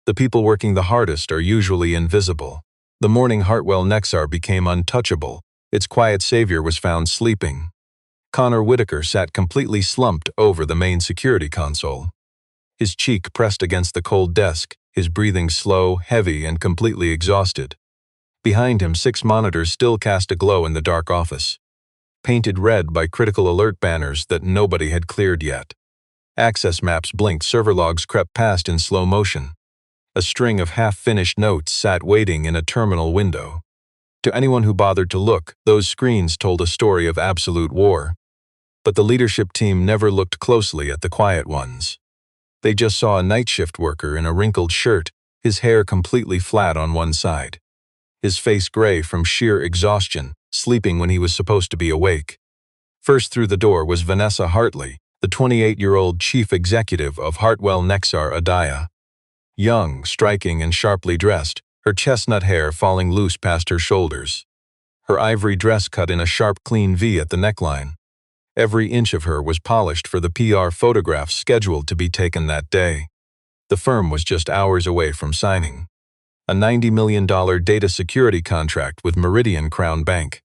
The people working the hardest are usually invisible. The morning Hartwell Nexar became untouchable. Its quiet savior was found sleeping. Connor Whittaker sat completely slumped over the main security console. His cheek pressed against the cold desk, his breathing slow, heavy, and completely exhausted. Behind him, 6 monitors still cast a glow in the dark office, painted red by critical alert banners that nobody had cleared yet. Access maps blinked, server logs crept past in slow motion. A string of half-finished notes sat waiting in a terminal window. To anyone who bothered to look, those screens told a story of absolute war. But the leadership team never looked closely at the quiet ones. They just saw a night shift worker in a wrinkled shirt, his hair completely flat on one side. His face gray from sheer exhaustion, sleeping when he was supposed to be awake. First through the door was Vanessa Hartley, the 28-year-old chief executive of Hartwell Nexar Adaya. Young, striking, and sharply dressed, her chestnut hair falling loose past her shoulders. Her ivory dress cut in a sharp, clean V at the neckline. Every inch of her was polished for the PR photographs scheduled to be taken that day. The firm was just hours away from signing a $90 million data security contract with Meridian Crown Bank.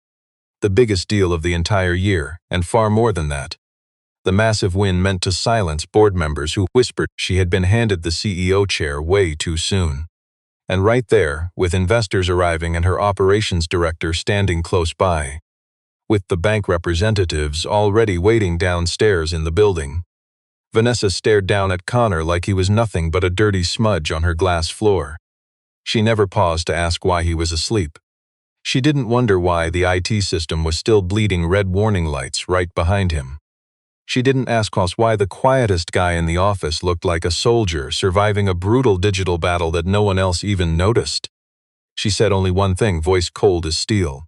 The biggest deal of the entire year, and far more than that. The massive win meant to silence board members who whispered she had been handed the CEO chair way too soon. And right there, with investors arriving and her operations director standing close by, with the bank representatives already waiting downstairs in the building, Vanessa stared down at Connor like he was nothing but a dirty smudge on her glass floor. She never paused to ask why he was asleep. She didn't wonder why the IT system was still bleeding red warning lights right behind him. She didn't ask us why the quietest guy in the office looked like a soldier surviving a brutal digital battle that no one else even noticed. She said only one thing, voice cold as steel.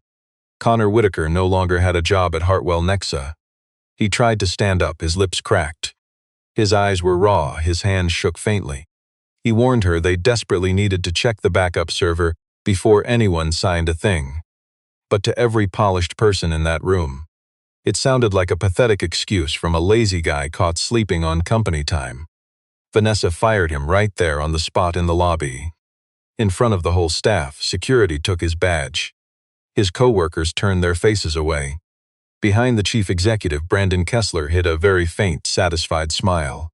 Connor Whittaker no longer had a job at Hartwell Nexa. He tried to stand up, his lips cracked. His eyes were raw, his hands shook faintly. He warned her they desperately needed to check the backup server before anyone signed a thing. But to every polished person in that room, it sounded like a pathetic excuse from a lazy guy caught sleeping on company time. Vanessa fired him right there on the spot in the lobby. In front of the whole staff, security took his badge. His co-workers turned their faces away. Behind the chief executive, Brandon Kessler hid a very faint, satisfied smile.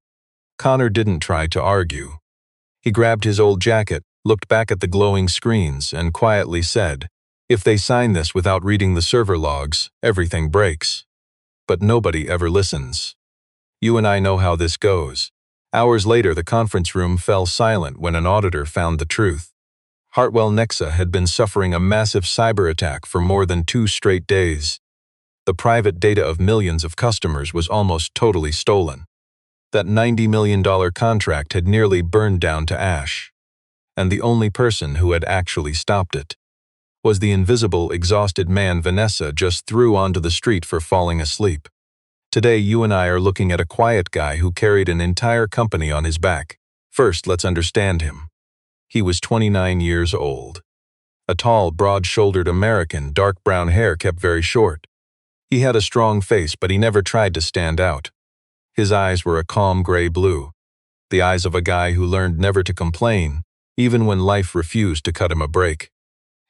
Connor didn't try to argue. He grabbed his old jacket, looked back at the glowing screens, and quietly said, "If they sign this without reading the server logs, everything breaks." But nobody ever listens. You and I know how this goes. Hours later, the conference room fell silent when an auditor found the truth. Hartwell Nexa had been suffering a massive cyber attack for more than 2 straight days. The private data of millions of customers was almost totally stolen. That $90 million contract had nearly burned down to ash. And the only person who had actually stopped it was the invisible, exhausted man Vanessa just threw onto the street for falling asleep. Today, you and I are looking at a quiet guy who carried an entire company on his back. First, let's understand him. He was 29 years old. A tall, broad-shouldered American, dark brown hair kept very short. He had a strong face, but he never tried to stand out. His eyes were a calm gray blue, the eyes of a guy who learned never to complain, even when life refused to cut him a break.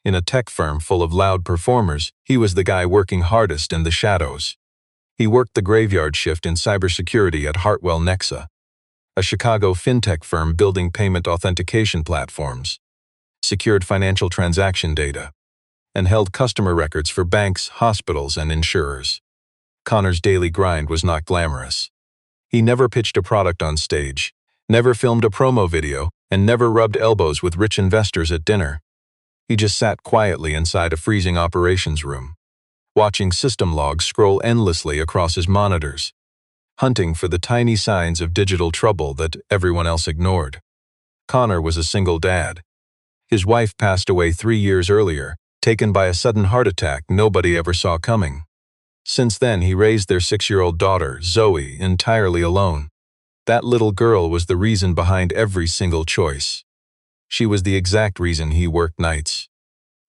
In a tech firm full of loud performers, he was the guy working hardest in the shadows. He worked the graveyard shift in cybersecurity at Hartwell Nexa, a Chicago fintech firm building payment authentication platforms, secured financial transaction data, and held customer records for banks, hospitals, and insurers. Connor's daily grind was not glamorous. He never pitched a product on stage, never filmed a promo video, and never rubbed elbows with rich investors at dinner. He just sat quietly inside a freezing operations room, watching system logs scroll endlessly across his monitors, hunting for the tiny signs of digital trouble that everyone else ignored. Connor was a single dad. His wife passed away 3 years earlier, taken by a sudden heart attack nobody ever saw coming. Since then, he raised their 6-year-old daughter, Zoe, entirely alone. That little girl was the reason behind every single choice. She was the exact reason he worked nights.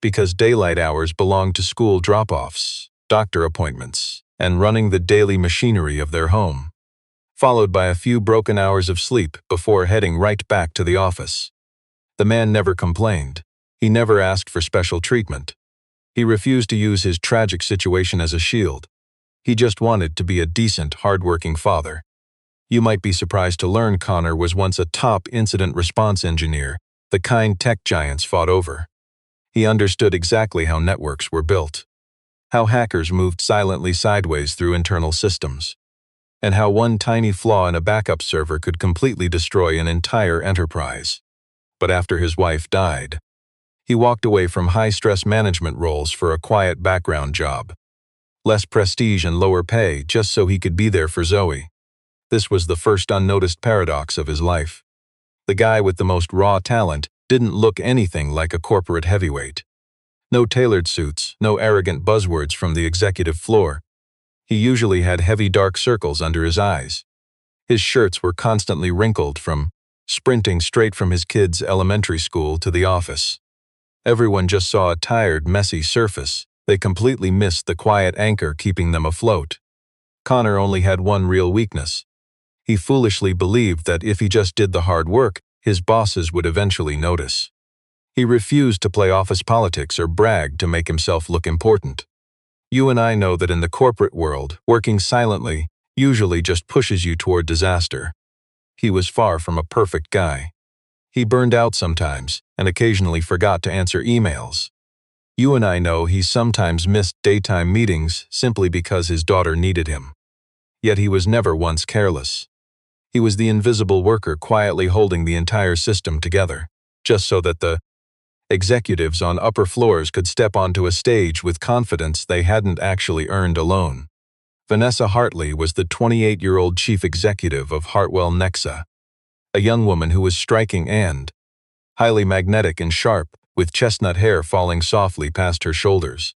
Because daylight hours belonged to school drop-offs, doctor appointments, and running the daily machinery of their home, followed by a few broken hours of sleep before heading right back to the office. The man never complained. He never asked for special treatment. He refused to use his tragic situation as a shield. He just wanted to be a decent, hard-working father. You might be surprised to learn Connor was once a top incident response engineer, the kind tech giants fought over. He understood exactly how networks were built, how hackers moved silently sideways through internal systems, and how one tiny flaw in a backup server could completely destroy an entire enterprise. But after his wife died, he walked away from high-stress management roles for a quiet background job. Less prestige and lower pay just so he could be there for Zoe. This was the first unnoticed paradox of his life. The guy with the most raw talent didn't look anything like a corporate heavyweight. No tailored suits, no arrogant buzzwords from the executive floor. He usually had heavy dark circles under his eyes. His shirts were constantly wrinkled from sprinting straight from his kids' elementary school to the office. Everyone just saw a tired, messy surface. They completely missed the quiet anchor keeping them afloat. Connor only had one real weakness. He foolishly believed that if he just did the hard work, his bosses would eventually notice. He refused to play office politics or brag to make himself look important. You and I know that in the corporate world, working silently usually just pushes you toward disaster. He was far from a perfect guy. He burned out sometimes and occasionally forgot to answer emails. You and I know he sometimes missed daytime meetings simply because his daughter needed him. Yet he was never once careless. He was the invisible worker quietly holding the entire system together, just so that the executives on upper floors could step onto a stage with confidence they hadn't actually earned alone. Vanessa Hartley was the 28-year-old chief executive of Hartwell Nexa, a young woman who was striking and highly magnetic and sharp, with chestnut hair falling softly past her shoulders,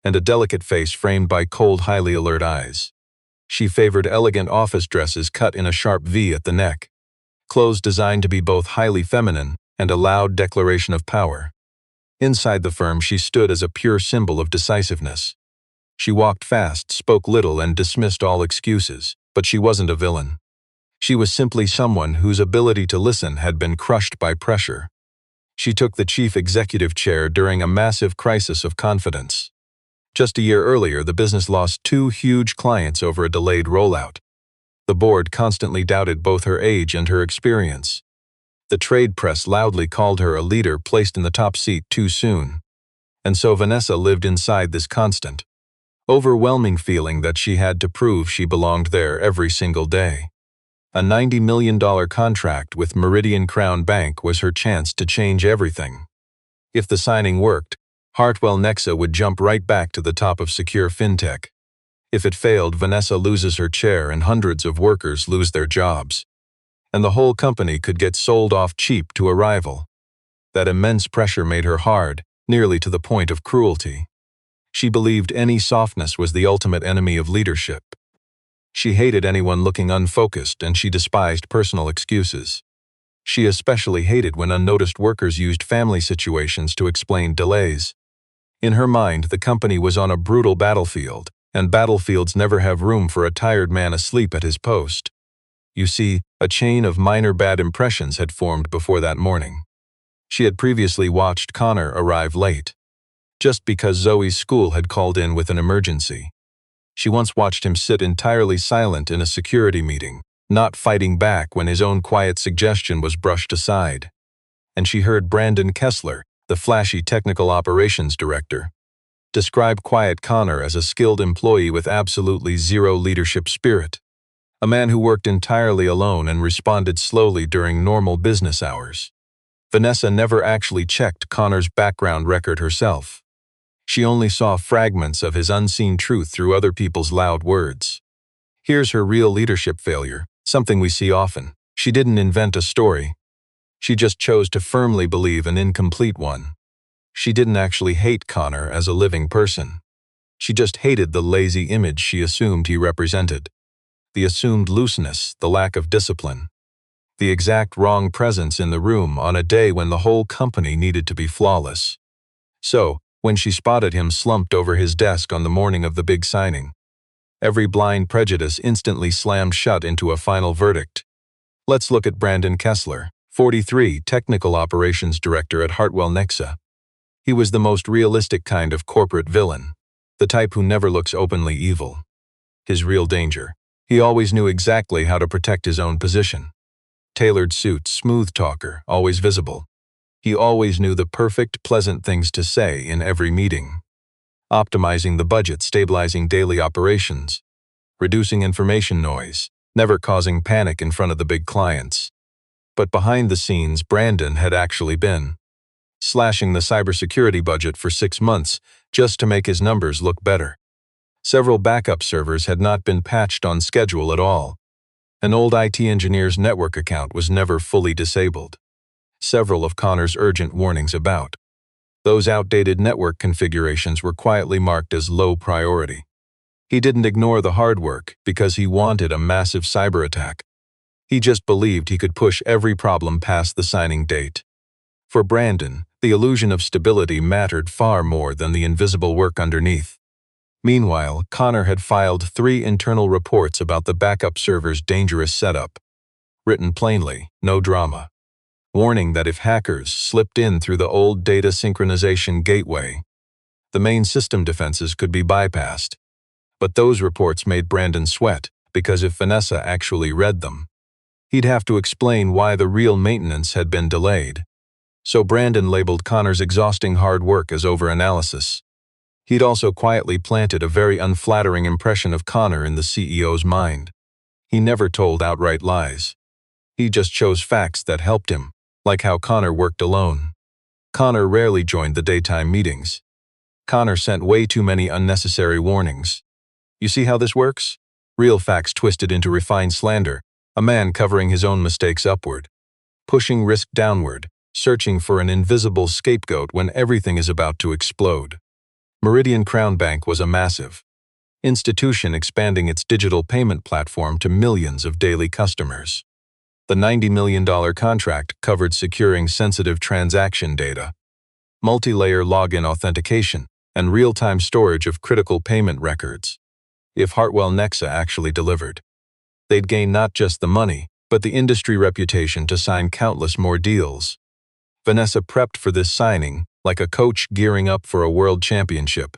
and a delicate face framed by cold, highly alert eyes. She favored elegant office dresses cut in a sharp V at the neck, clothes designed to be both highly feminine and a loud declaration of power. Inside the firm, she stood as a pure symbol of decisiveness. She walked fast, spoke little, and dismissed all excuses, but she wasn't a villain. She was simply someone whose ability to listen had been crushed by pressure. She took the chief executive chair during a massive crisis of confidence. Just a year earlier, the business lost 2 huge clients over a delayed rollout. The board constantly doubted both her age and her experience. The trade press loudly called her a leader placed in the top seat too soon. And so Vanessa lived inside this constant, overwhelming feeling that she had to prove she belonged there every single day. A $90 million contract with Meridian Crown Bank was her chance to change everything. If the signing worked, Hartwell Nexa would jump right back to the top of secure fintech. If it failed, Vanessa loses her chair and hundreds of workers lose their jobs. And the whole company could get sold off cheap to a rival. That immense pressure made her hard, nearly to the point of cruelty. She believed any softness was the ultimate enemy of leadership. She hated anyone looking unfocused, and she despised personal excuses. She especially hated when unnoticed workers used family situations to explain delays. In her mind, the company was on a brutal battlefield, and battlefields never have room for a tired man asleep at his post. You see, a chain of minor bad impressions had formed before that morning. She had previously watched Connor arrive late, just because Zoe's school had called in with an emergency. She once watched him sit entirely silent in a security meeting, not fighting back when his own quiet suggestion was brushed aside. And she heard Brandon Kessler, the flashy technical operations director, describe quiet Connor as a skilled employee with absolutely zero leadership spirit. A man who worked entirely alone and responded slowly during normal business hours. Vanessa never actually checked Connor's background record herself. She only saw fragments of his unseen truth through other people's loud words. Here's her real leadership failure, something we see often. She didn't invent a story. She just chose to firmly believe an incomplete one. She didn't actually hate Connor as a living person. She just hated the lazy image she assumed he represented. The assumed looseness, the lack of discipline. The exact wrong presence in the room on a day when the whole company needed to be flawless. So, when she spotted him slumped over his desk on the morning of the big signing, every blind prejudice instantly slammed shut into a final verdict. Let's look at Brandon Kessler, 43, Technical Operations Director at Hartwell Nexa. He was the most realistic kind of corporate villain, the type who never looks openly evil. His real danger: he always knew exactly how to protect his own position. Tailored suit, smooth talker, always visible. He always knew the perfect, pleasant things to say in every meeting. Optimizing the budget, stabilizing daily operations, reducing information noise, never causing panic in front of the big clients. But behind the scenes, Brandon had actually been slashing the cybersecurity budget for 6 months just to make his numbers look better. Several backup servers had not been patched on schedule at all. An old IT engineer's network account was never fully disabled. Several of Connor's urgent warnings about those outdated network configurations were quietly marked as low priority. He didn't ignore the hard work because he wanted a massive cyber attack. He just believed he could push every problem past the signing date. For Brandon, the illusion of stability mattered far more than the invisible work underneath. Meanwhile, Connor had filed 3 internal reports about the backup server's dangerous setup. Written plainly, no drama. Warning that if hackers slipped in through the old data synchronization gateway, the main system defenses could be bypassed. But those reports made Brandon sweat, because if Vanessa actually read them, he'd have to explain why the real maintenance had been delayed. So Brandon labeled Connor's exhausting hard work as overanalysis. He'd also quietly planted a very unflattering impression of Connor in the CEO's mind. He never told outright lies. He just chose facts that helped him, like how Connor worked alone. Connor rarely joined the daytime meetings. Connor sent way too many unnecessary warnings. You see how this works? Real facts twisted into refined slander, a man covering his own mistakes upward, pushing risk downward, searching for an invisible scapegoat when everything is about to explode. Meridian Crown Bank was a massive institution expanding its digital payment platform to millions of daily customers. The $90 million contract covered securing sensitive transaction data, multi-layer login authentication, and real-time storage of critical payment records. If Hartwell Nexa actually delivered, they'd gain not just the money, but the industry reputation to sign countless more deals. Vanessa prepped for this signing like a coach gearing up for a world championship.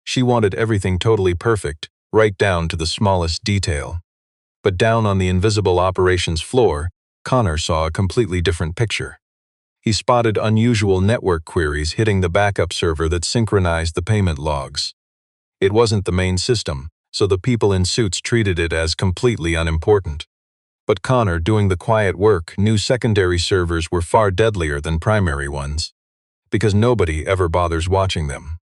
She wanted everything totally perfect, right down to the smallest detail. But down on the invisible operations floor, Connor saw a completely different picture. He spotted unusual network queries hitting the backup server that synchronized the payment logs. It wasn't the main system, so the people in suits treated it as completely unimportant. But Connor, doing the quiet work, knew secondary servers were far deadlier than primary ones, because nobody ever bothers watching them.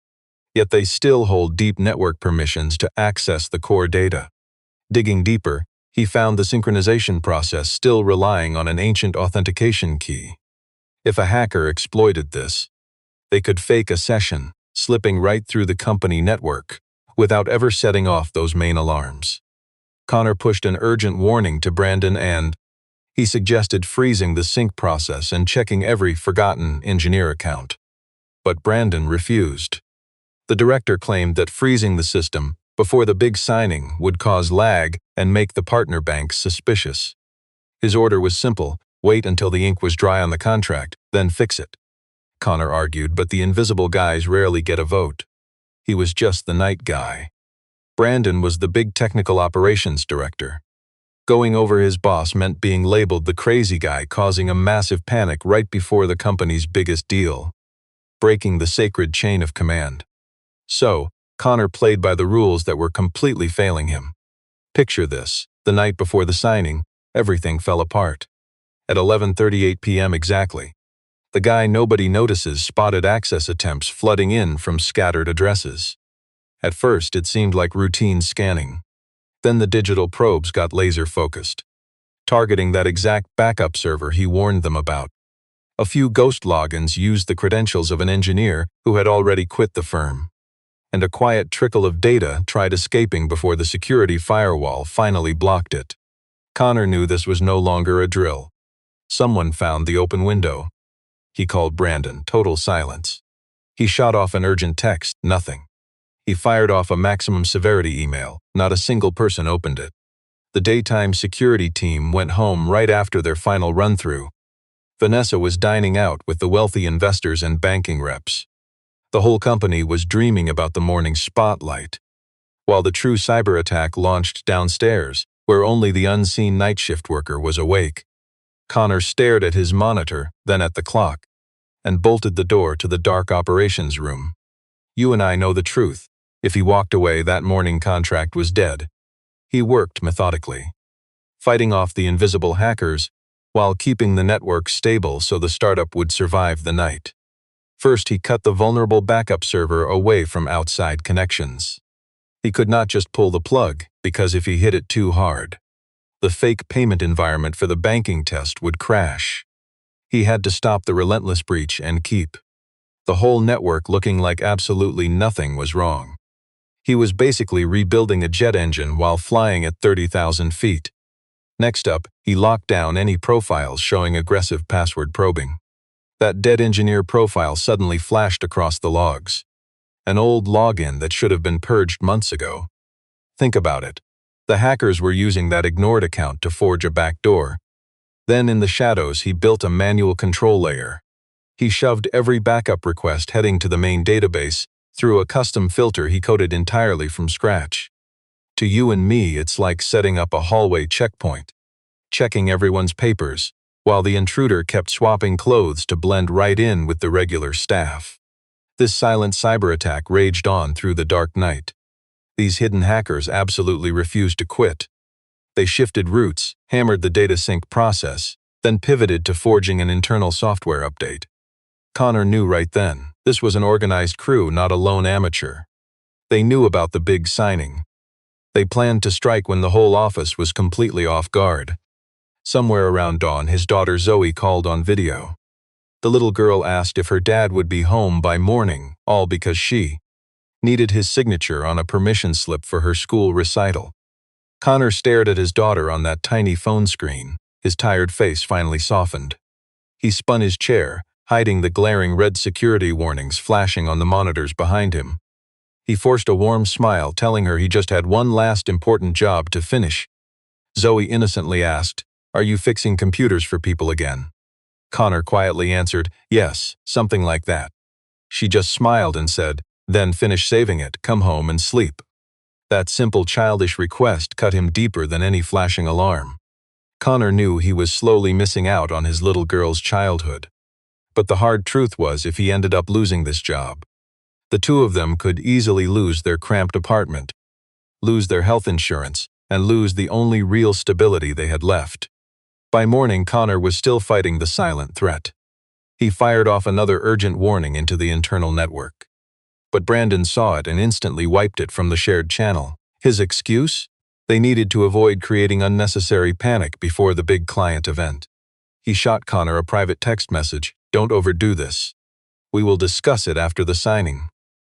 Yet they still hold deep network permissions to access the core data. Digging deeper, he found the synchronization process still relying on an ancient authentication key. If a hacker exploited this, they could fake a session, slipping right through the company network, without ever setting off those main alarms. Connor pushed an urgent warning to Brandon and he suggested freezing the sync process and checking every forgotten engineer account. But Brandon refused. The director claimed that freezing the system before the big signing would cause lag and make the partner banks suspicious. His order was simple: wait until the ink was dry on the contract, then fix it. Connor argued, but the invisible guys rarely get a vote. He was just the night guy. Brandon was the big technical operations director. Going over his boss meant being labeled the crazy guy causing a massive panic right before the company's biggest deal, breaking the sacred chain of command. So, Connor played by the rules that were completely failing him. Picture this: the night before the signing, everything fell apart. At 11:38 p.m. exactly, the guy nobody notices spotted access attempts flooding in from scattered addresses. At first, it seemed like routine scanning. Then the digital probes got laser-focused, targeting that exact backup server he warned them about. A few ghost logins used the credentials of an engineer who had already quit the firm, and a quiet trickle of data tried escaping before the security firewall finally blocked it. Connor knew this was no longer a drill. Someone found the open window. He called Brandon. Total silence. He shot off an urgent text. Nothing. He fired off a maximum severity email. Not a single person opened it. The daytime security team went home right after their final run-through. Vanessa was dining out with the wealthy investors and banking reps. The whole company was dreaming about the morning spotlight, while the true cyber attack launched downstairs, where only the unseen night shift worker was awake. Connor stared at his monitor, then at the clock, and bolted the door to the dark operations room. You and I know the truth. If he walked away, that morning contract was dead. He worked methodically, fighting off the invisible hackers while keeping the network stable so the startup would survive the night. First, he cut the vulnerable backup server away from outside connections. He could not just pull the plug, because if he hit it too hard, the fake payment environment for the banking test would crash. He had to stop the relentless breach and keep the whole network looking like absolutely nothing was wrong. He was basically rebuilding a jet engine while flying at 30,000 feet. Next up, he locked down any profiles showing aggressive password probing. That dead engineer profile suddenly flashed across the logs. An old login that should have been purged months ago. Think about it. The hackers were using that ignored account to forge a backdoor. Then in the shadows, he built a manual control layer. He shoved every backup request heading to the main database through a custom filter he coded entirely from scratch. To you and me, it's like setting up a hallway checkpoint, checking everyone's papers, while the intruder kept swapping clothes to blend right in with the regular staff. This silent cyber attack raged on through the dark night. These hidden hackers absolutely refused to quit. They shifted routes, hammered the data sync process, then pivoted to forging an internal software update. Connor knew right then, this was an organized crew, not a lone amateur. They knew about the big signing. They planned to strike when the whole office was completely off guard. Somewhere around dawn, his daughter Zoe called on video. The little girl asked if her dad would be home by morning, all because she needed his signature on a permission slip for her school recital. Connor stared at his daughter on that tiny phone screen. His tired face finally softened. He spun his chair, hiding the glaring red security warnings flashing on the monitors behind him. He forced a warm smile, telling her he just had one last important job to finish. Zoe innocently asked, "Are you fixing computers for people again?" Connor quietly answered, "Yes, something like that." She just smiled and said, "Then finish saving it, come home and sleep." That simple childish request cut him deeper than any flashing alarm. Connor knew he was slowly missing out on his little girl's childhood. But the hard truth was, if he ended up losing this job, the two of them could easily lose their cramped apartment, lose their health insurance, and lose the only real stability they had left. By morning, Connor was still fighting the silent threat. He fired off another urgent warning into the internal network. But Brandon saw it and instantly wiped it from the shared channel. His excuse? They needed to avoid creating unnecessary panic before the big client event. He shot Connor a private text message, "Don't overdo this. We will discuss it after the signing."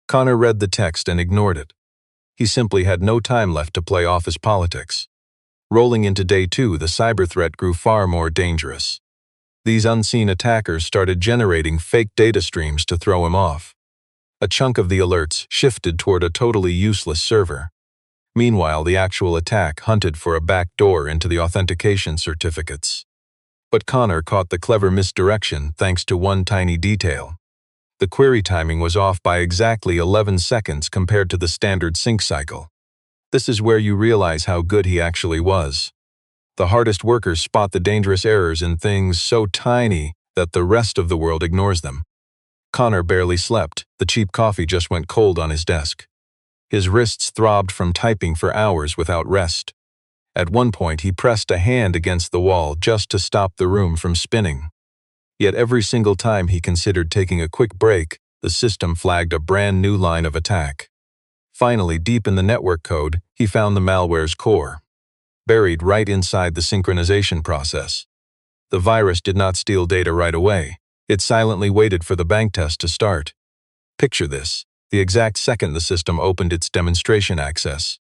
Connor read the text and ignored it. He simply had no time left to play office politics. Rolling into day 2, the cyber threat grew far more dangerous. These unseen attackers started generating fake data streams to throw him off. A chunk of the alerts shifted toward a totally useless server. Meanwhile, the actual attack hunted for a backdoor into the authentication certificates. But Connor caught the clever misdirection thanks to one tiny detail. The query timing was off by exactly 11 seconds compared to the standard sync cycle. This is where you realize how good he actually was. The hardest workers spot the dangerous errors in things so tiny that the rest of the world ignores them. Connor barely slept. The cheap coffee just went cold on his desk. His wrists throbbed from typing for hours without rest. At one point, he pressed a hand against the wall just to stop the room from spinning. Yet every single time he considered taking a quick break, the system flagged a brand new line of attack. Finally, deep in the network code, he found the malware's core, buried right inside the synchronization process. The virus did not steal data right away. It silently waited for the bank test to start. Picture this: the exact second the system opened its demonstration access.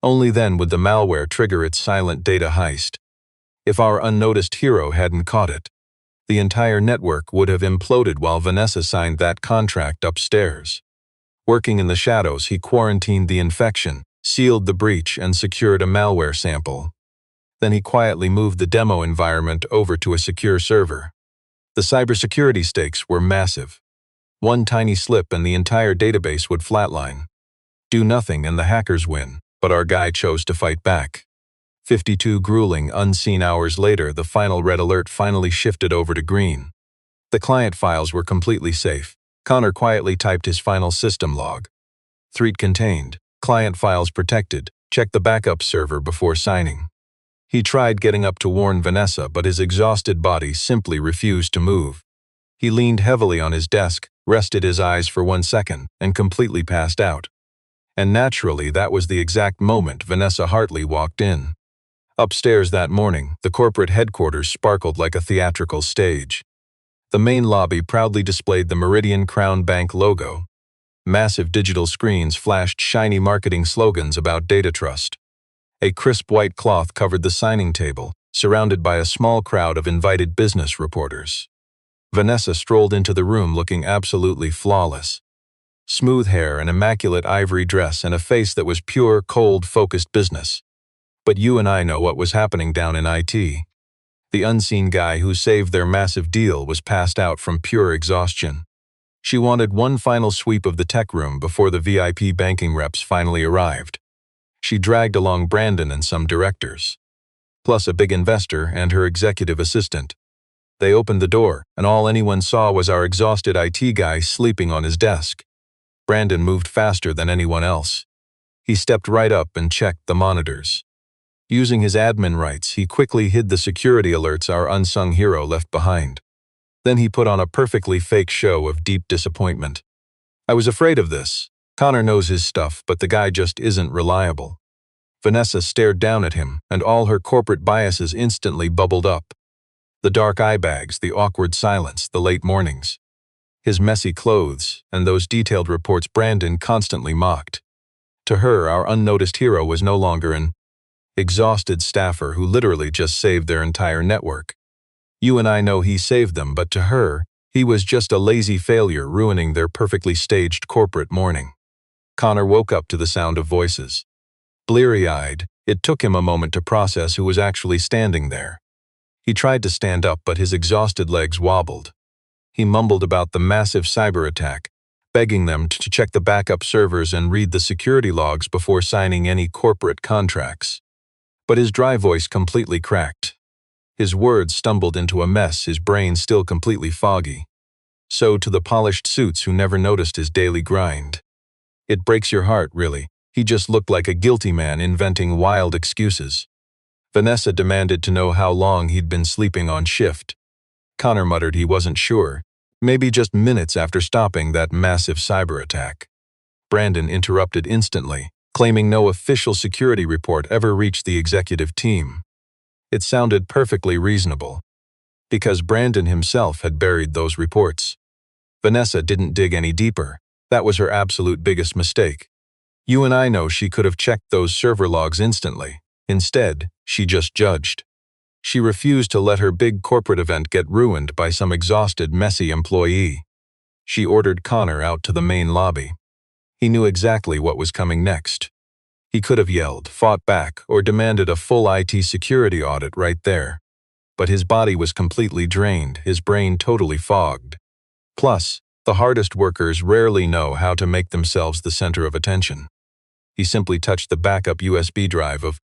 Only then would the malware trigger its silent data heist. If our unnoticed hero hadn't caught it, the entire network would have imploded while Vanessa signed that contract upstairs. Working in the shadows, he quarantined the infection, sealed the breach, and secured a malware sample. Then he quietly moved the demo environment over to a secure server. The cybersecurity stakes were massive. One tiny slip and the entire database would flatline. Do nothing and the hackers win, but our guy chose to fight back. 52 grueling, unseen hours later, the final red alert finally shifted over to green. The client files were completely safe. Connor quietly typed his final system log. Threat contained, client files protected, check the backup server before signing. He tried getting up to warn Vanessa, but his exhausted body simply refused to move. He leaned heavily on his desk, rested his eyes for 1 second, and completely passed out. And naturally, that was the exact moment Vanessa Hartley walked in. Upstairs that morning, the corporate headquarters sparkled like a theatrical stage. The main lobby proudly displayed the Meridian Crown Bank logo. Massive digital screens flashed shiny marketing slogans about data trust. A crisp white cloth covered the signing table, surrounded by a small crowd of invited business reporters. Vanessa strolled into the room looking absolutely flawless. Smooth hair, an immaculate ivory dress, and a face that was pure, cold, focused business. But you and I know what was happening down in IT. The unseen guy who saved their massive deal was passed out from pure exhaustion. She wanted one final sweep of the tech room before the VIP banking reps finally arrived. She dragged along Brandon and some directors, plus a big investor and her executive assistant. They opened the door, and all anyone saw was our exhausted IT guy sleeping on his desk. Brandon moved faster than anyone else. He stepped right up and checked the monitors. Using his admin rights, he quickly hid the security alerts our unsung hero left behind. Then he put on a perfectly fake show of deep disappointment. I was afraid of this. Connor knows his stuff, but the guy just isn't reliable. Vanessa stared down at him, and all her corporate biases instantly bubbled up. The dark eye bags, the awkward silence, the late mornings. His messy clothes, and those detailed reports Brandon constantly mocked. To her, our unnoticed hero was no longer an exhausted staffer who literally just saved their entire network. You and I know he saved them, but to her, he was just a lazy failure ruining their perfectly staged corporate morning. Connor woke up to the sound of voices. Bleary-eyed, it took him a moment to process who was actually standing there. He tried to stand up, but his exhausted legs wobbled. He mumbled about the massive cyber attack, begging them to check the backup servers and read the security logs before signing any corporate contracts. But his dry voice completely cracked. His words stumbled into a mess, his brain still completely foggy. So to the polished suits who never noticed his daily grind. It breaks your heart, really. He just looked like a guilty man inventing wild excuses. Vanessa demanded to know how long he'd been sleeping on shift. Connor muttered he wasn't sure, maybe just minutes after stopping that massive cyber attack. Brandon interrupted instantly, claiming no official security report ever reached the executive team. It sounded perfectly reasonable, because Brandon himself had buried those reports. Vanessa didn't dig any deeper. That was her absolute biggest mistake. You and I know she could have checked those server logs instantly. Instead, she just judged. She refused to let her big corporate event get ruined by some exhausted, messy employee. She ordered Connor out to the main lobby. He knew exactly what was coming next. He could have yelled, fought back, or demanded a full IT security audit right there. But his body was completely drained, his brain totally fogged. Plus, the hardest workers rarely know how to make themselves the center of attention. He simply touched the backup USB drive of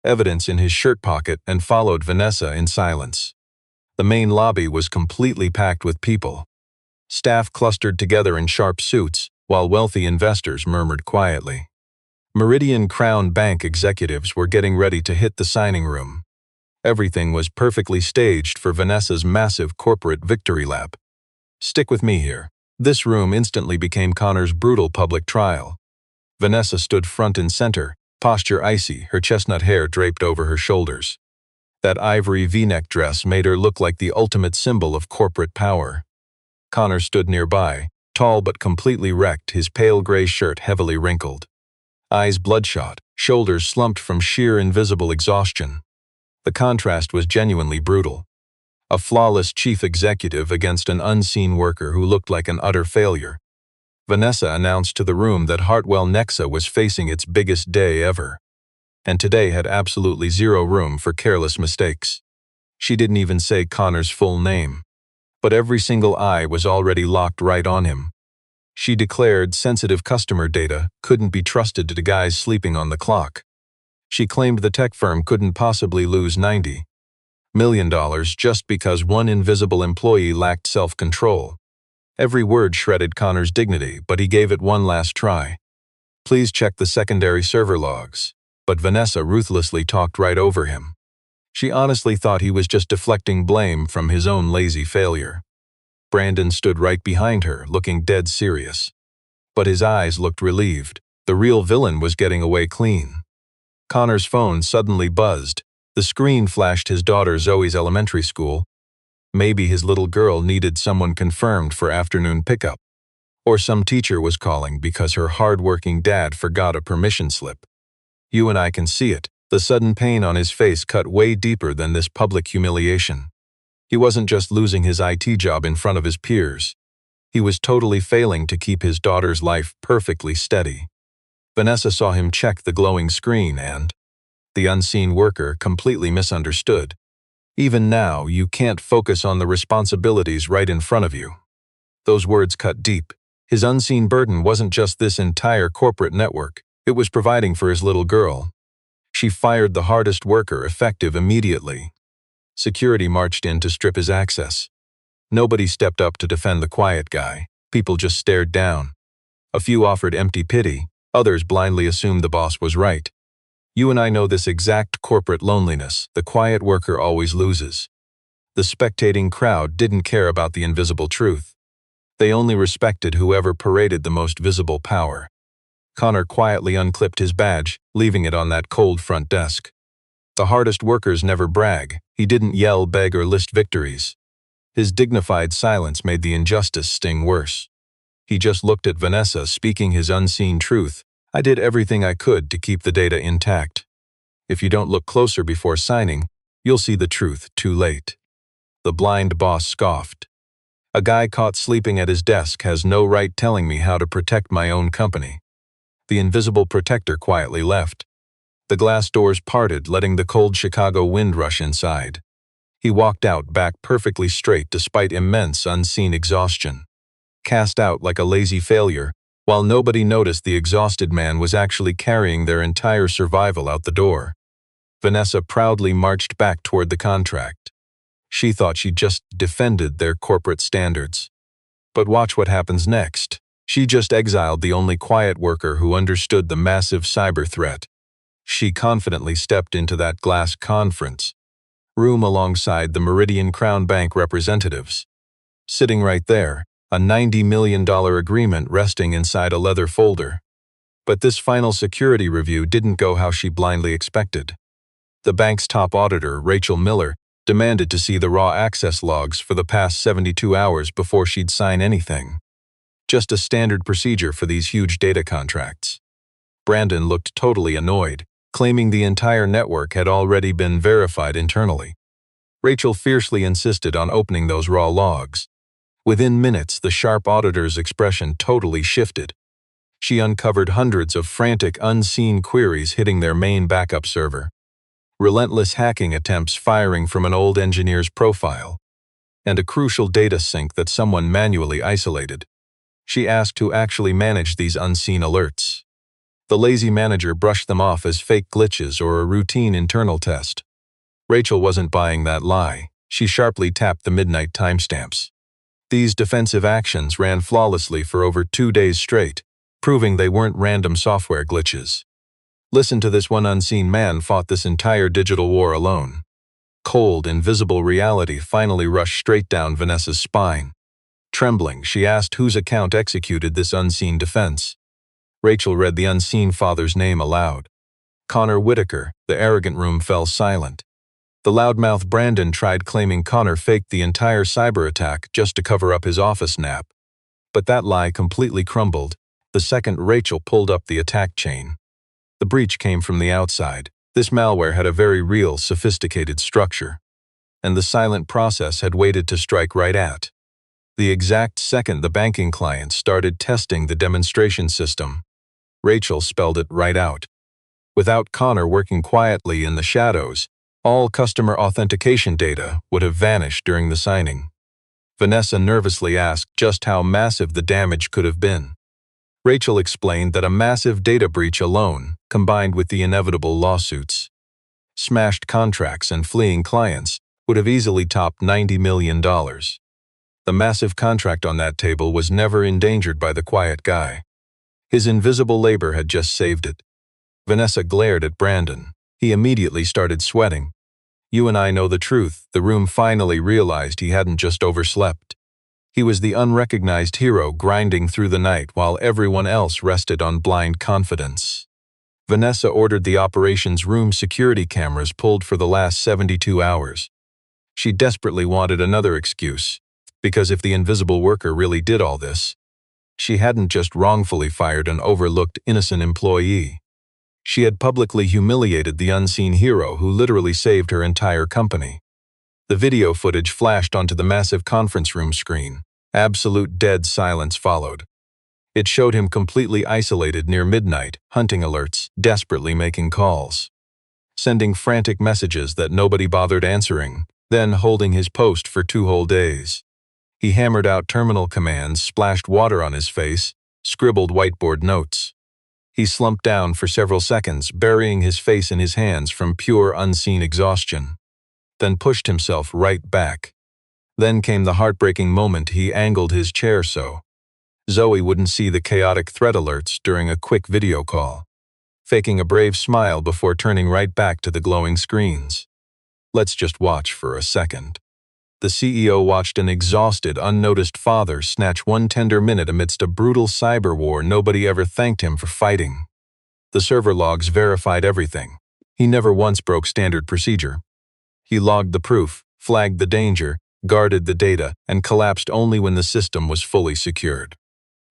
evidence in his shirt pocket and followed Vanessa in silence. The main lobby was completely packed with people. Staff clustered together in sharp suits, while wealthy investors murmured quietly. Meridian Crown Bank executives were getting ready to hit the signing room. Everything was perfectly staged for Vanessa's massive corporate victory lap. Stick with me here. This room instantly became Connor's brutal public trial. Vanessa stood front and center, posture icy, her chestnut hair draped over her shoulders. That ivory V-neck dress made her look like the ultimate symbol of corporate power. Connor stood nearby, tall but completely wrecked, his pale gray shirt heavily wrinkled. Eyes bloodshot, shoulders slumped from sheer invisible exhaustion. The contrast was genuinely brutal. A flawless chief executive against an unseen worker who looked like an utter failure. Vanessa announced to the room that Hartwell Nexa was facing its biggest day ever. And today had absolutely zero room for careless mistakes. She didn't even say Connor's full name. but every single eye was already locked right on him. She declared sensitive customer data couldn't be trusted to guys sleeping on the clock. She claimed the tech firm couldn't possibly lose $90 million just because one invisible employee lacked self-control. Every word shredded Connor's dignity, but he gave it one last try. "Please check the secondary server logs." But Vanessa ruthlessly talked right over him. She honestly thought he was just deflecting blame from his own lazy failure. Brandon stood right behind her, looking dead serious. But his eyes looked relieved. The real villain was getting away clean. Connor's phone suddenly buzzed. The screen flashed his daughter Zoe's elementary school. Maybe his little girl needed someone confirmed for afternoon pickup. Or some teacher was calling because her hard-working dad forgot a permission slip. "You and I can see it." The sudden pain on his face cut way deeper than this public humiliation. He wasn't just losing his IT job in front of his peers. He was totally failing to keep his daughter's life perfectly steady. Vanessa saw him check the glowing screen and the unseen worker completely misunderstood. "Even now, you can't focus on the responsibilities right in front of you." Those words cut deep. His unseen burden wasn't just this entire corporate network. It was providing for his little girl. She fired the hardest worker, effective immediately. Security marched in to strip his access. Nobody stepped up to defend the quiet guy. People just stared down. A few offered empty pity. Others blindly assumed the boss was right. You and I know this exact corporate loneliness. The quiet worker always loses. The spectating crowd didn't care about the invisible truth. They only respected whoever paraded the most visible power. Connor quietly unclipped his badge, leaving it on that cold front desk. The hardest workers never brag. He didn't yell, beg, or list victories. His dignified silence made the injustice sting worse. He just looked at Vanessa, speaking his unseen truth. "I did everything I could to keep the data intact. If you don't look closer before signing, you'll see the truth too late." The blind boss scoffed. "A guy caught sleeping at his desk has no right telling me how to protect my own company." The invisible protector quietly left. The glass doors parted, letting the cold Chicago wind rush inside. He walked out, back perfectly straight despite immense unseen exhaustion. Cast out like a lazy failure, while nobody noticed the exhausted man was actually carrying their entire survival out the door. Vanessa proudly marched back toward the contract. She thought she just defended their corporate standards. But watch what happens next. She just exiled the only quiet worker who understood the massive cyber threat. She confidently stepped into that glass conference room alongside the Meridian Crown Bank representatives. Sitting right there, a $90 million agreement resting inside a leather folder. But this final security review didn't go how she blindly expected. The bank's top auditor, Rachel Miller, demanded to see the raw access logs for the past 72 hours before she'd sign anything. Just a standard procedure for these huge data contracts. Brandon looked totally annoyed, claiming the entire network had already been verified internally. Rachel fiercely insisted on opening those raw logs. Within minutes, the sharp auditor's expression totally shifted. She uncovered hundreds of frantic, unseen queries hitting their main backup server. Relentless hacking attempts firing from an old engineer's profile. And a crucial data sink that someone manually isolated. She asked who actually managed these unseen alerts. The lazy manager brushed them off as fake glitches or a routine internal test. Rachel wasn't buying that lie. She sharply tapped the midnight timestamps. These defensive actions ran flawlessly for over 2 days straight, proving they weren't random software glitches. Listen to this: one unseen man fought this entire digital war alone. Cold, invisible reality finally rushed straight down Vanessa's spine. Trembling, she asked whose account executed this unseen defense. Rachel read the unseen father's name aloud. Connor Whittaker. The arrogant room fell silent. The loudmouth Brandon tried claiming Connor faked the entire cyber attack just to cover up his office nap. But that lie completely crumbled the second Rachel pulled up the attack chain. The breach came from the outside. This malware had a very real, sophisticated structure. And the silent process had waited to strike right at the exact second the banking client started testing the demonstration system. Rachel spelled it right out. Without Connor working quietly in the shadows, all customer authentication data would have vanished during the signing. Vanessa nervously asked just how massive the damage could have been. Rachel explained that a massive data breach alone, combined with the inevitable lawsuits, smashed contracts and fleeing clients, would have easily topped $90 million. The massive contract on that table was never endangered by the quiet guy. His invisible labor had just saved it. Vanessa glared at Brandon. He immediately started sweating. "You and I know the truth." The room finally realized he hadn't just overslept. He was the unrecognized hero grinding through the night while everyone else rested on blind confidence. Vanessa ordered the operations room security cameras pulled for the last 72 hours. She desperately wanted another excuse, because if the invisible worker really did all this, she hadn't just wrongfully fired an overlooked innocent employee. She had publicly humiliated the unseen hero who literally saved her entire company. The video footage flashed onto the massive conference room screen. Absolute dead silence followed. It showed him completely isolated near midnight, hunting alerts, desperately making calls, sending frantic messages that nobody bothered answering, then holding his post for 2 whole days. He hammered out terminal commands, splashed water on his face, scribbled whiteboard notes. He slumped down for several seconds, burying his face in his hands from pure unseen exhaustion, then pushed himself right back. Then came the heartbreaking moment he angled his chair so Zoe wouldn't see the chaotic threat alerts during a quick video call, faking a brave smile before turning right back to the glowing screens. "Let's just watch for a second." The CEO watched an exhausted, unnoticed father snatch one tender minute amidst a brutal cyber war nobody ever thanked him for fighting. The server logs verified everything. He never once broke standard procedure. He logged the proof, flagged the danger, guarded the data, and collapsed only when the system was fully secured.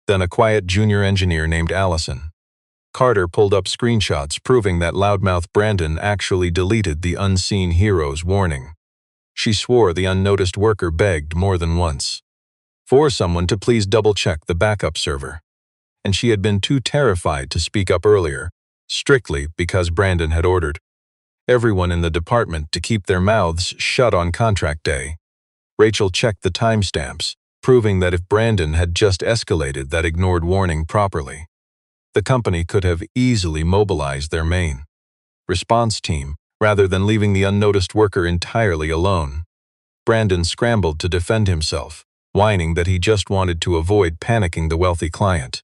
Then a quiet junior engineer named Allison Carter pulled up screenshots proving that loudmouth Brandon actually deleted the unseen hero's warning. She swore the unnoticed worker begged more than once for someone to please double-check the backup server, and she had been too terrified to speak up earlier, strictly because Brandon had ordered everyone in the department to keep their mouths shut on contract day. Rachel checked the timestamps, proving that if Brandon had just escalated that ignored warning properly, the company could have easily mobilized their main response team rather than leaving the unnoticed worker entirely alone. Brandon scrambled to defend himself, whining that he just wanted to avoid panicking the wealthy client.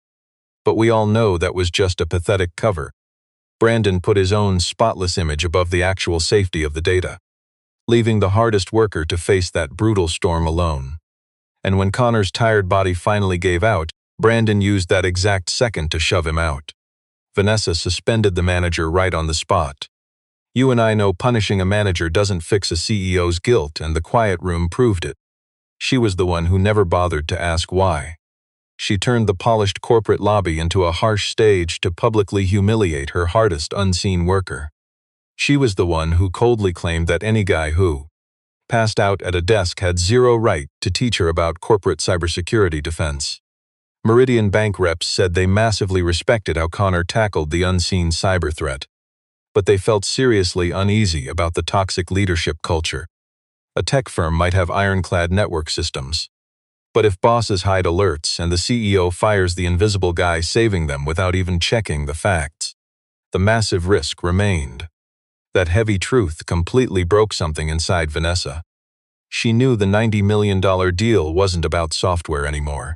But we all know that was just a pathetic cover. Brandon put his own spotless image above the actual safety of the data, leaving the hardest worker to face that brutal storm alone. And when Connor's tired body finally gave out, Brandon used that exact second to shove him out. Vanessa suspended the manager right on the spot. "You and I know punishing a manager doesn't fix a CEO's guilt, and the quiet room proved it." She was the one who never bothered to ask why. She turned the polished corporate lobby into a harsh stage to publicly humiliate her hardest unseen worker. She was the one who coldly claimed that any guy who passed out at a desk had zero right to teach her about corporate cybersecurity defense. Meridian Bank reps said they massively respected how Connor tackled the unseen cyber threat, but they felt seriously uneasy about the toxic leadership culture. A tech firm might have ironclad network systems, but if bosses hide alerts and the CEO fires the invisible guy saving them without even checking the facts, the massive risk remained. That heavy truth completely broke something inside Vanessa. She knew the $90 million deal wasn't about software anymore.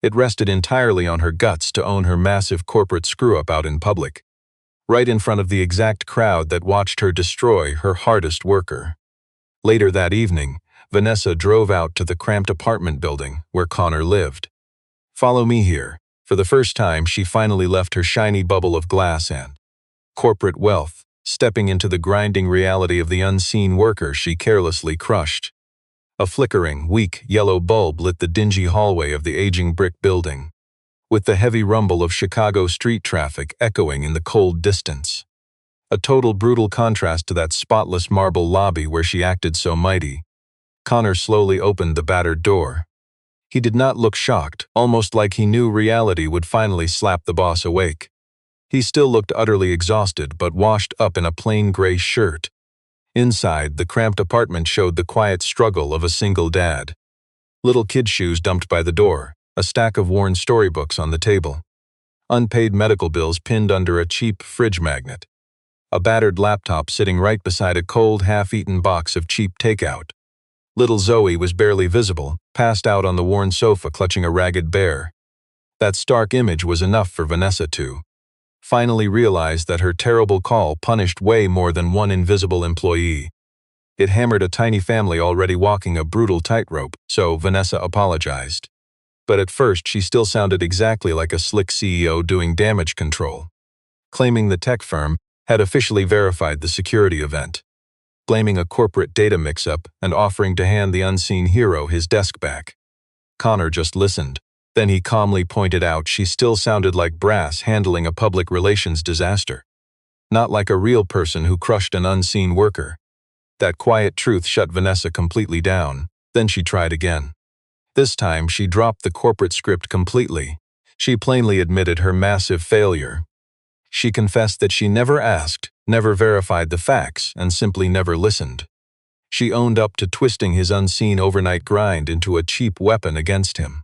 It rested entirely on her guts to own her massive corporate screw-up out in public, right in front of the exact crowd that watched her destroy her hardest worker. Later that evening, Vanessa drove out to the cramped apartment building where Connor lived. "Follow me here." For the first time, she finally left her shiny bubble of glass and corporate wealth, stepping into the grinding reality of the unseen worker she carelessly crushed. A flickering, weak yellow bulb lit the dingy hallway of the aging brick building, with the heavy rumble of Chicago street traffic echoing in the cold distance. A total brutal contrast to that spotless marble lobby where she acted so mighty. Connor slowly opened the battered door. He did not look shocked, almost like he knew reality would finally slap the boss awake. He still looked utterly exhausted but washed up in a plain gray shirt. Inside, the cramped apartment showed the quiet struggle of a single dad. Little kid shoes dumped by the door, a stack of worn storybooks on the table. Unpaid medical bills pinned under a cheap fridge magnet. A battered laptop sitting right beside a cold, half-eaten box of cheap takeout. Little Zoe was barely visible, passed out on the worn sofa clutching a ragged bear. That stark image was enough for Vanessa to finally realize that her terrible call punished way more than one invisible employee. It hammered a tiny family already walking a brutal tightrope, so Vanessa apologized. But at first she still sounded exactly like a slick CEO doing damage control, claiming the tech firm had officially verified the security event, blaming a corporate data mix-up and offering to hand the unseen hero his desk back. Connor just listened. Then he calmly pointed out she still sounded like brass handling a public relations disaster, not like a real person who crushed an unseen worker. That quiet truth shut Vanessa completely down. Then she tried again. This time she dropped the corporate script completely. She plainly admitted her massive failure. She confessed that she never asked, never verified the facts, and simply never listened. She owned up to twisting his unseen overnight grind into a cheap weapon against him.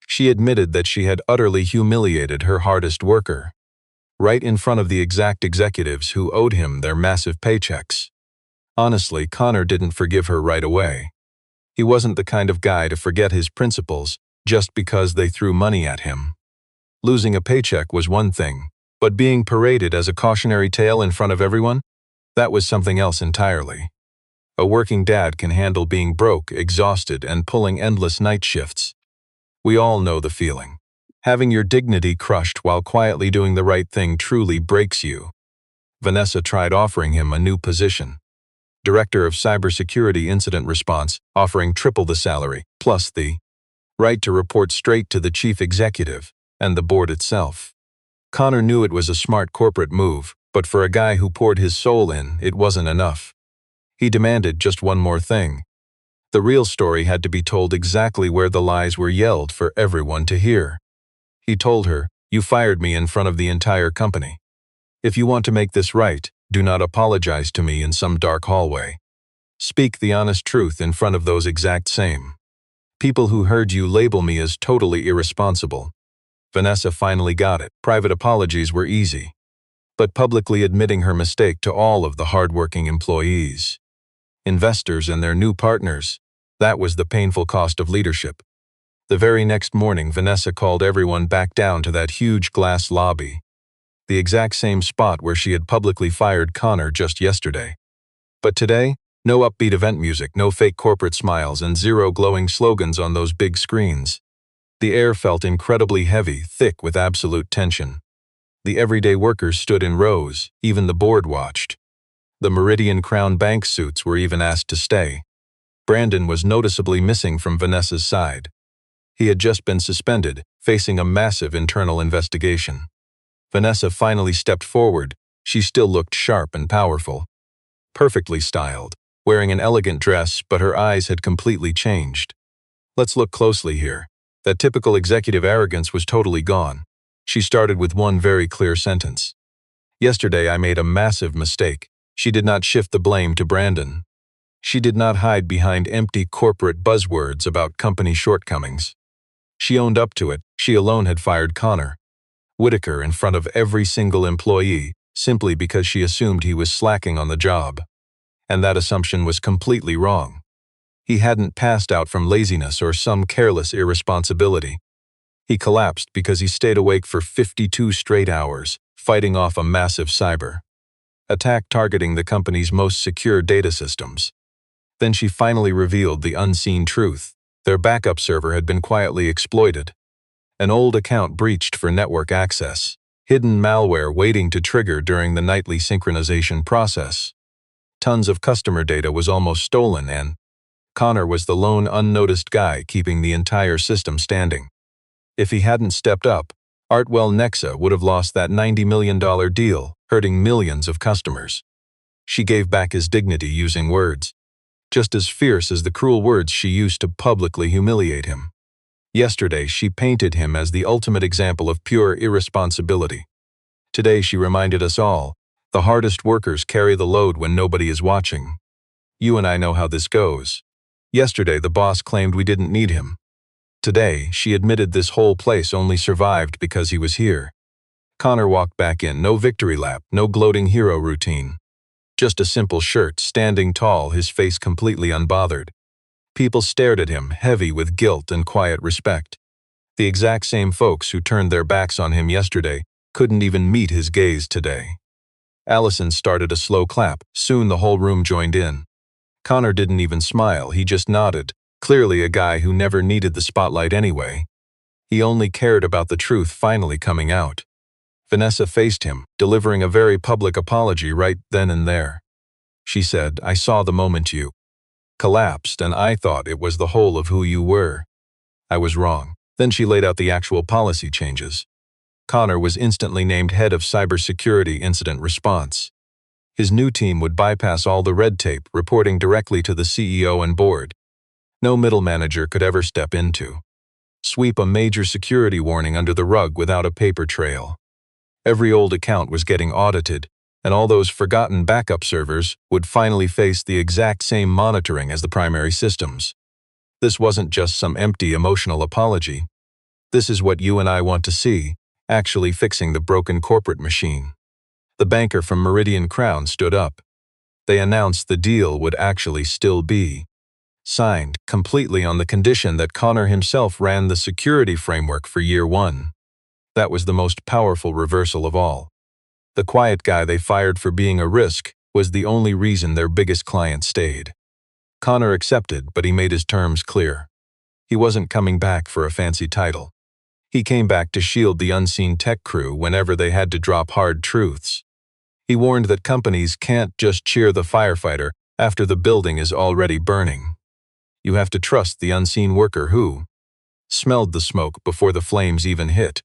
She admitted that she had utterly humiliated her hardest worker, right in front of the exact executives who owed him their massive paychecks. Honestly, Connor didn't forgive her right away. He wasn't the kind of guy to forget his principles just because they threw money at him. Losing a paycheck was one thing, but being paraded as a cautionary tale in front of everyone? That was something else entirely. A working dad can handle being broke, exhausted, and pulling endless night shifts. We all know the feeling. Having your dignity crushed while quietly doing the right thing truly breaks you. Vanessa tried offering him a new position. Director of Cybersecurity Incident Response, offering triple the salary, plus the right to report straight to the chief executive and the board itself. Connor knew it was a smart corporate move, but for a guy who poured his soul in, it wasn't enough. He demanded just one more thing. The real story had to be told exactly where the lies were yelled for everyone to hear. He told her, "You fired me in front of the entire company. If you want to make this right, do not apologize to me in some dark hallway. Speak the honest truth in front of those exact same people who heard you label me as totally irresponsible." Vanessa finally got it. Private apologies were easy, but publicly admitting her mistake to all of the hardworking employees, investors, and their new partners, that was the painful cost of leadership. The very next morning, Vanessa called everyone back down to that huge glass lobby, the exact same spot where she had publicly fired Connor just yesterday. But today, no upbeat event music, no fake corporate smiles, and zero glowing slogans on those big screens. The air felt incredibly heavy, thick with absolute tension. The everyday workers stood in rows, even the board watched. The Meridian Crown Bank suits were even asked to stay. Brandon was noticeably missing from Vanessa's side. He had just been suspended, facing a massive internal investigation. Vanessa finally stepped forward. She still looked sharp and powerful, perfectly styled, wearing an elegant dress, but her eyes had completely changed. Let's look closely here. That typical executive arrogance was totally gone. She started with one very clear sentence. "Yesterday I made a massive mistake." She did not shift the blame to Brandon. She did not hide behind empty corporate buzzwords about company shortcomings. She owned up to it. She alone had fired Connor Whittaker in front of every single employee, simply because she assumed he was slacking on the job. And that assumption was completely wrong. He hadn't passed out from laziness or some careless irresponsibility. He collapsed because he stayed awake for 52 straight hours, fighting off a massive cyber attack targeting the company's most secure data systems. Then she finally revealed the unseen truth. Their backup server had been quietly exploited. An old account breached for network access. Hidden malware waiting to trigger during the nightly synchronization process. Tons of customer data was almost stolen, and Connor was the lone unnoticed guy keeping the entire system standing. If he hadn't stepped up, Artwell Nexa would have lost that $90 million deal, hurting millions of customers. She gave back his dignity using words just as fierce as the cruel words she used to publicly humiliate him. Yesterday, she painted him as the ultimate example of pure irresponsibility. Today, she reminded us all, the hardest workers carry the load when nobody is watching. You and I know how this goes. Yesterday, the boss claimed we didn't need him. Today, she admitted this whole place only survived because he was here. Connor walked back in, no victory lap, no gloating hero routine. Just a simple shirt, standing tall, his face completely unbothered. People stared at him, heavy with guilt and quiet respect. The exact same folks who turned their backs on him yesterday couldn't even meet his gaze today. Allison started a slow clap. Soon the whole room joined in. Connor didn't even smile, he just nodded, clearly a guy who never needed the spotlight anyway. He only cared about the truth finally coming out. Vanessa faced him, delivering a very public apology right then and there. She said, "I saw the moment you collapsed, and I thought it was the whole of who you were. I was wrong." Then she laid out the actual policy changes. Connor was instantly named head of cybersecurity incident response. His new team would bypass all the red tape, reporting directly to the CEO and board. No middle manager could ever step into. Sweep a major security warning under the rug without a paper trail. Every old account was getting audited, and all those forgotten backup servers would finally face the exact same monitoring as the primary systems. This wasn't just some empty emotional apology. This is what you and I want to see, actually fixing the broken corporate machine. The banker from Meridian Crown stood up. They announced the deal would actually still be signed, completely on the condition that Connor himself ran the security framework for year one. That was the most powerful reversal of all. The quiet guy they fired for being a risk was the only reason their biggest client stayed. Connor accepted, but he made his terms clear. He wasn't coming back for a fancy title. He came back to shield the unseen tech crew whenever they had to drop hard truths. He warned that companies can't just cheer the firefighter after the building is already burning. You have to trust the unseen worker who smelled the smoke before the flames even hit.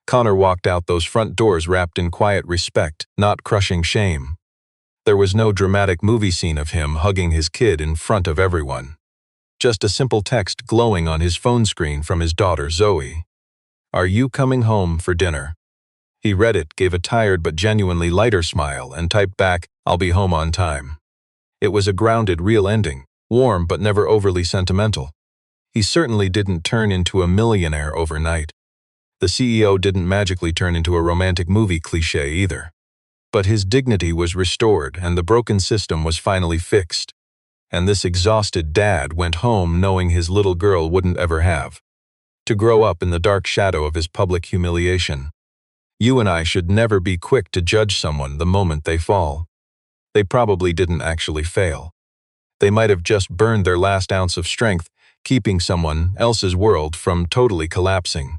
Connor walked out those front doors wrapped in quiet respect, not crushing shame. There was no dramatic movie scene of him hugging his kid in front of everyone. Just a simple text glowing on his phone screen from his daughter Zoe. "Are you coming home for dinner?" He read it, gave a tired but genuinely lighter smile, and typed back, "I'll be home on time." It was a grounded, real ending, warm but never overly sentimental. He certainly didn't turn into a millionaire overnight. The CEO didn't magically turn into a romantic movie cliché either. But his dignity was restored and the broken system was finally fixed. And this exhausted dad went home knowing his little girl wouldn't ever have to grow up in the dark shadow of his public humiliation. You and I should never be quick to judge someone the moment they fall. They probably didn't actually fail. They might have just burned their last ounce of strength, keeping someone else's world from totally collapsing.